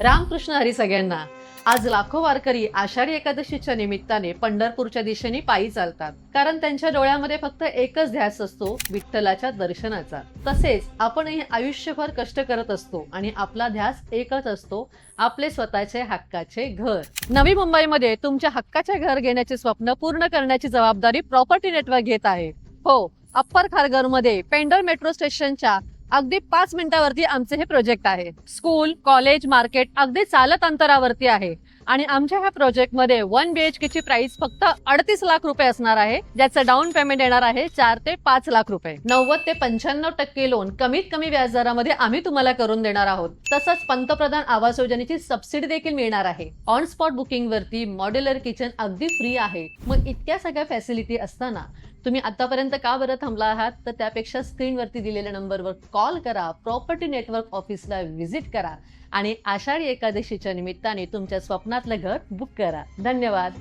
रामकृष्ण हरी सगळ्यांना. आज लाखो वारकरी आषाढी एकादशीच्या निमित्ताने पंढरपूरच्या दिशेने पायी चालतात, कारण त्यांच्या डोळ्यामध्ये फक्त एकच ध्यास असतो, विठ्ठलाच्या दर्शनाचा. तसेच आपणही आयुष्यभर कष्ट करत असतो आणि आपला ध्यास एकच असतो, आपले स्वतःचे हक्काचे घर. नवी मुंबईमध्ये तुमच्या हक्काचे घर घेण्याचे स्वप्न पूर्ण करण्याची जबाबदारी प्रॉपर्टी नेटवर्क घेत आहे. हो, अप्पर खारघरमध्ये पेंडर मेट्रो स्टेशनच्या अगदी 5 मिनिटावरती आमचे हे प्रोजेक्ट आहे. स्कूल, कॉलेज, मार्केट अगदी चालत अंतरावरती आहे आणि आमच्या ह्या प्रोजेक्टमध्ये 1 BHK ची प्राइस फक्त 38 लाख रुपये असणार आहे, ज्याचं डाऊन पेमेंट येणार आहे 4 ते 5 लाख रुपये. 90 ते 95% लोन कमीत कमी व्याजदरामध्ये आम्ही तुम्हाला करून देणार आहोत. तसंच पंतप्रधान आवास योजनेची सबसिडी देखील मिळणार आहे. ऑन स्पॉट बुकिंग वरती मॉड्युलर किचन अगदी फ्री आहे. मग इतक्या सगळ्या फॅसिलिटी असताना तुम्ही आतापर्यंत का बरं थांबला आहात? तर त्यापेक्षा स्क्रीनवरती दिलेल्या नंबरवर कॉल करा, प्रॉपर्टी नेटवर्क ऑफिसला व्हिजिट करा आणि आषाढी एकादशीच्या निमित्ताने तुमच्या स्वप्नातलं घर बुक करा. धन्यवाद.